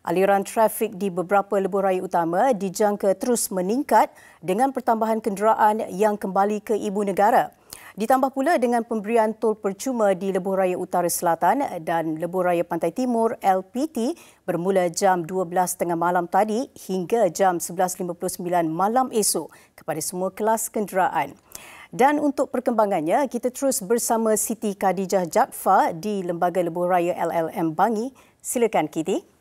Aliran trafik di beberapa lebuh raya utama dijangka terus meningkat dengan pertambahan kenderaan yang kembali ke ibu negara. Ditambah pula dengan pemberian tol percuma di lebuh raya utara selatan dan lebuh raya pantai timur LPT bermula jam 12.30 malam tadi hingga jam 11.59 malam esok kepada semua kelas kenderaan. Dan untuk perkembangannya, kita terus bersama Siti Khadijah Jatfa di Lembaga Lebuh Raya LLM Bangi. Silakan, Kitty.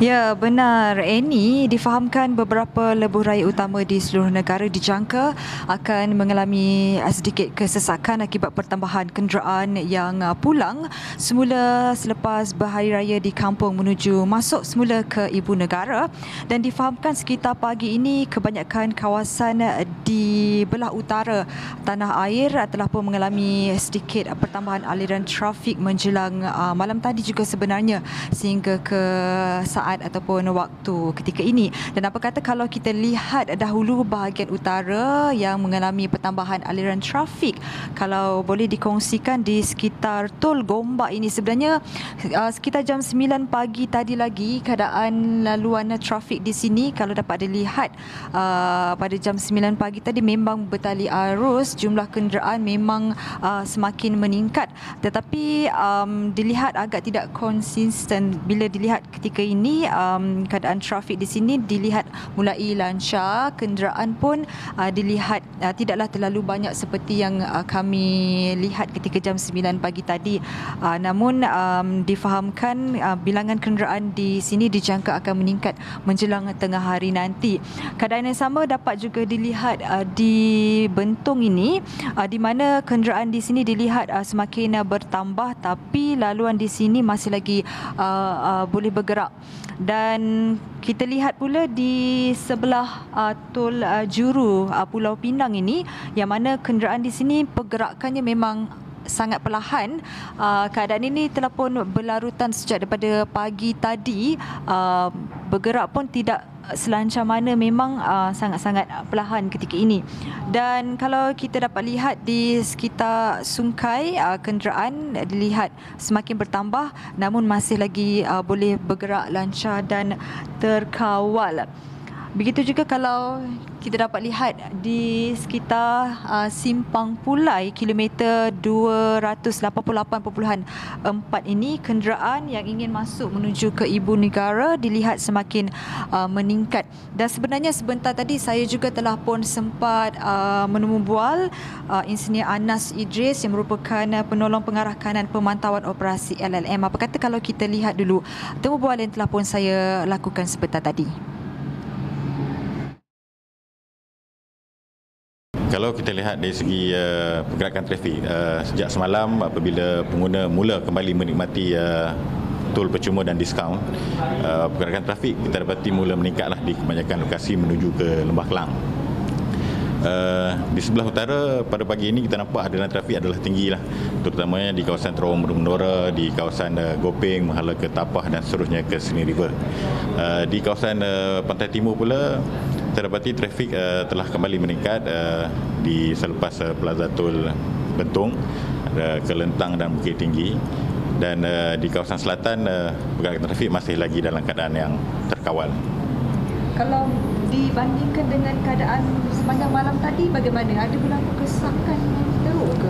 Ya, benar. Annie, difahamkan beberapa lebuh raya utama di seluruh negara dijangka akan mengalami sedikit kesesakan akibat pertambahan kenderaan yang pulang semula selepas berhari raya di kampung menuju masuk semula ke ibu negara. Dan difahamkan sekitar pagi ini kebanyakan kawasan di belah utara tanah air telah pun mengalami sedikit pertambahan aliran trafik menjelang malam tadi juga sebenarnya sehingga ke saat ataupun waktu ketika ini. Dan apa kata kalau kita lihat dahulu bahagian utara yang mengalami pertambahan aliran trafik, kalau boleh dikongsikan di sekitar Tol Gombak ini sebenarnya sekitar jam 9 pagi tadi lagi keadaan laluan trafik di sini kalau dapat dilihat pada jam 9 pagi tadi memang bertali arus, jumlah kenderaan memang semakin meningkat, tetapi dilihat agak tidak konsisten bila dilihat ketika ini keadaan trafik di sini dilihat mulai lancar, kenderaan pun dilihat tidaklah terlalu banyak seperti yang kami lihat ketika jam 9 pagi tadi. Namun difahamkan bilangan kenderaan di sini dijangka akan meningkat menjelang tengah hari nanti. Keadaan yang sama dapat juga dilihat di Bentong ini di mana kenderaan di sini dilihat semakin bertambah tapi laluan di sini masih lagi boleh bergerak. Dan kita lihat pula di sebelah tol Juru Pulau Pinang ini yang mana kenderaan di sini pergerakannya memang sangat perlahan. Keadaan ini telah pun berlarutan sejak daripada pagi tadi. Bergerak pun tidak selancar mana, memang sangat-sangat perlahan ketika ini. Dan kalau kita dapat lihat di sekitar Sungai, kenderaan dilihat semakin bertambah namun masih lagi boleh bergerak lancar dan terkawal. Begitu juga kalau kita dapat lihat di sekitar Simpang Pulai kilometer 288.4 ini, kenderaan yang ingin masuk menuju ke ibu negara dilihat semakin meningkat. Dan sebenarnya sebentar tadi saya juga telah pun sempat menemu bual Engineer Anas Idris yang merupakan penolong pengarah kanan pemantauan operasi LLM. Apa kata kalau kita lihat dulu temu bual yang telah pun saya lakukan sebentar tadi. Kalau kita lihat dari segi pergerakan trafik sejak semalam apabila pengguna mula kembali menikmati tol percuma dan diskaun, pergerakan trafik kita dapati mula meningkatlah di kebanyakan lokasi menuju ke Lembah Kelang. Di sebelah utara pada pagi ini kita nampak aliran trafik adalah tinggi lah, terutamanya di kawasan Terowong Mendora, di kawasan Gopeng, Mahala ke Tapah dan seterusnya ke Seni River. Di kawasan Pantai Timur pula terdapati trafik telah kembali meningkat di selepas Plaza Tol Bentong, ke Lentang dan Bukit Tinggi. Dan di kawasan selatan pergerakan trafik masih lagi dalam keadaan yang terkawal. Kalau dibandingkan dengan keadaan sepanjang malam tadi, bagaimana? Ada berlaku kesesakan yang teruk ke?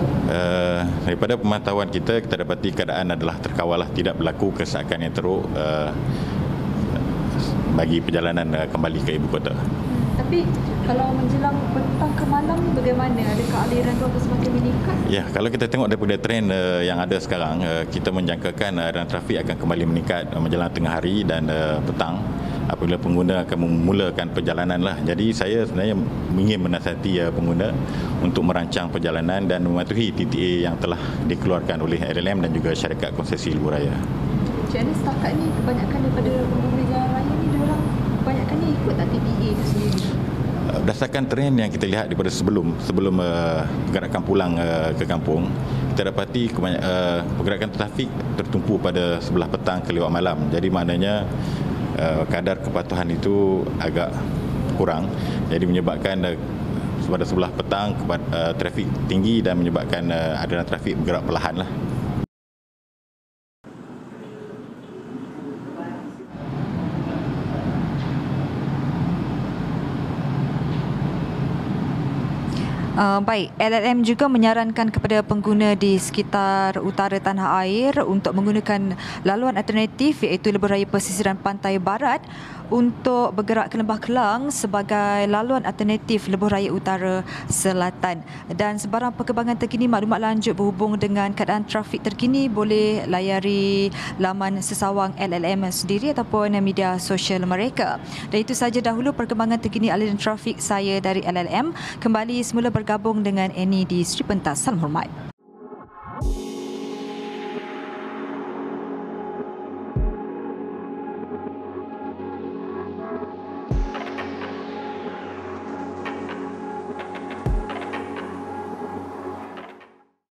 Daripada pemantauan kita dapati keadaan adalah terkawal, tidak berlaku kesesakan yang teruk bagi perjalanan kembali ke ibu kota. Tapi kalau menjelang petang ke malam ni bagaimana? Adakah aliran tu semakin meningkat? Ya, kalau kita tengok daripada trend yang ada sekarang, kita menjangkakan aliran trafik akan kembali meningkat menjelang tengah hari dan petang apabila pengguna akan memulakan perjalanan lah. Jadi saya sebenarnya ingin menasihati pengguna untuk merancang perjalanan dan mematuhi TTA yang telah dikeluarkan oleh LLM dan juga syarikat konsesi lebuh raya. Jadi setakat ni kebanyakan daripada pengguna jalan raya ni diorang kebanyakannya ikut tak TTA itu sendiri? Berdasarkan trend yang kita lihat daripada sebelum pergerakan pulang ke kampung, kita dapati pergerakan trafik tertumpu pada sebelah petang ke lewat malam. Jadi maknanya kadar kepatuhan itu agak kurang. Jadi menyebabkan pada sebelah petang trafik tinggi dan menyebabkan aliran trafik bergerak perlahan lah. Baik, LLM juga menyarankan kepada pengguna di sekitar utara tanah air untuk menggunakan laluan alternatif iaitu lebuh raya pesisiran pantai barat untuk bergerak ke Lembah Kelang sebagai laluan alternatif lebuh raya utara selatan. Dan sebarang perkembangan terkini, maklumat lanjut berhubung dengan keadaan trafik terkini boleh layari laman sesawang LLM sendiri ataupun media sosial mereka. Dan itu sahaja dahulu perkembangan terkini aliran trafik saya dari LLM. Kembali semula bergabung dengan Annie di Sri Pentas. Salam hormat.